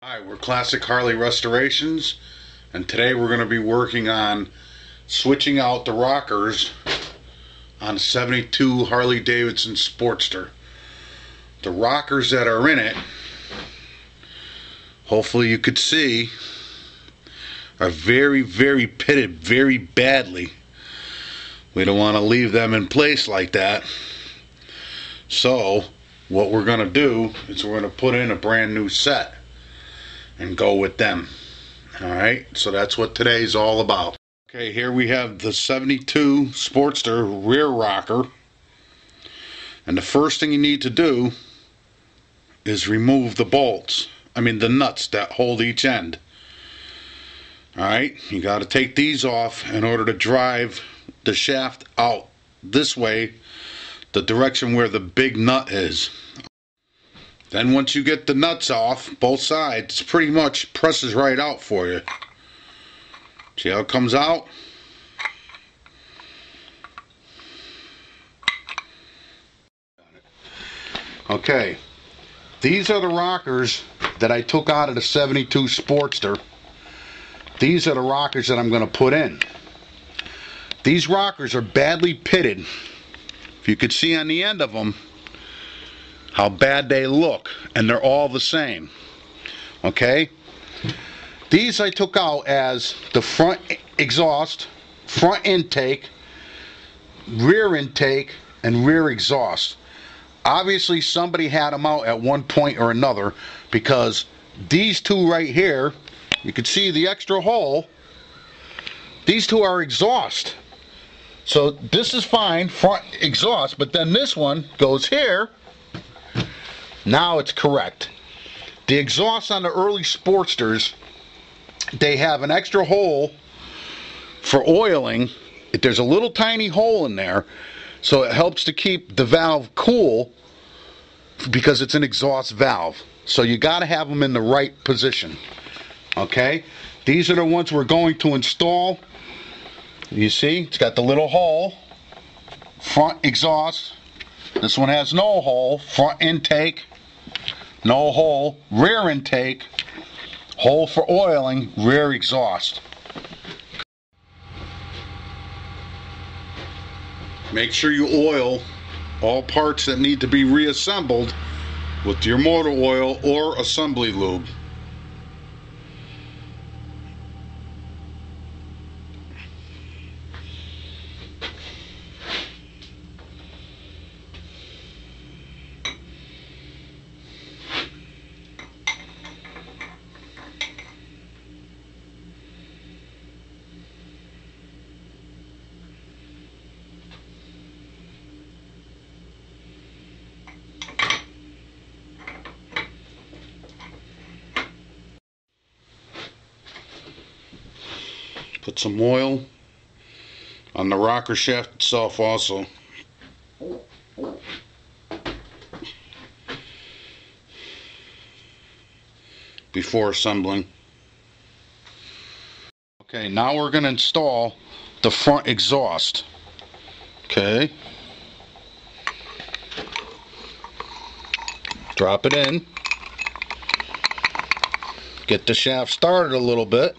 Hi, we're Classic Harley Restorations, and today we're going to be working on switching out the rockers on the 72 Harley Davidson Sportster. The rockers that are in it, hopefully you could see, are very, very pitted very badly. We don't want to leave them in place like that. So what we're going to do is we're going to put in a brand new set and go with them. Alright, so that's what today's all about. Okay, here we have the 72 Sportster rear rocker, and the first thing you need to do is remove the bolts, the nuts that hold each end. Alright, you got to take these off in order to drive the shaft out this way, the direction where the big nut is. Then once you get the nuts off both sides, it pretty much presses right out for you. See how it comes out? Okay, these are the rockers that I took out of the 72 Sportster. These are the rockers that I'm going to put in. These rockers are badly pitted. If you could see on the end of them how bad they look, and they're all the same. Okay, these I took out as the front exhaust, front intake, rear intake, and rear exhaust. Obviously somebody had them out at one point or another, because these two right here, you can see the extra hole, these two are exhaust. So this is fine, front exhaust, but then this one goes here. Now it's correct. The exhaust on the early Sportsters, they have an extra hole for oiling. There's a little tiny hole in there, so it helps to keep the valve cool because it's an exhaust valve. So you got to have them in the right position. Okay, these are the ones we're going to install. You see, it's got the little hole, front exhaust. This one has no hole, front intake, no hole, rear intake, hole for oiling, rear exhaust. Make sure you oil all parts that need to be reassembled with your motor oil or assembly lube. Put some oil on the rocker shaft itself also. Before assembling. Okay, now we're going to install the front exhaust. Okay. Drop it in. Get the shaft started a little bit.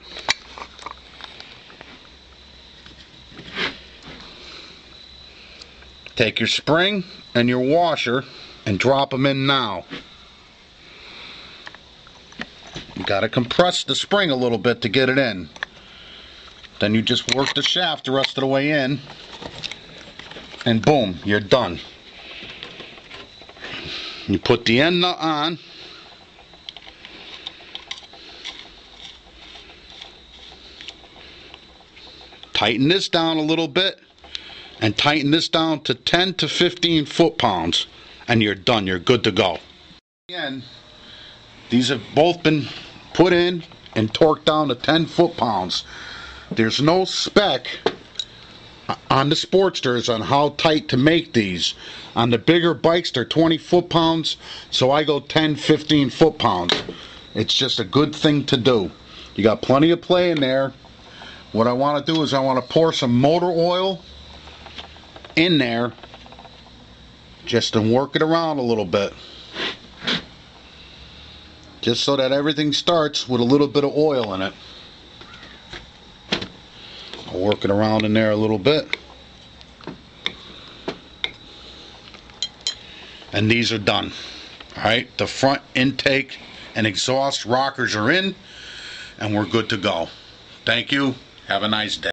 Take your spring and your washer and drop them in now. You got to compress the spring a little bit to get it in. Then you just work the shaft the rest of the way in, and boom, you're done. You put the end nut on. Tighten this down a little bit. And tighten this down to 10 to 15 foot-pounds, and you're done. You're good to go. Again, these have both been put in and torqued down to 10 foot-pounds. There's no spec on the Sportsters on how tight to make these. On the bigger bikes, they're 20 foot-pounds, so I go 10, 15 foot-pounds. It's just a good thing to do. You got plenty of play in there. What I want to do is I want to pour some motor oil in there just to work it around a little bit. just so that everything starts with a little bit of oil in it. I'll work it around in there a little bit. And these are done. Alright, the front intake and exhaust rockers are in, and we're good to go. Thank you. Have a nice day.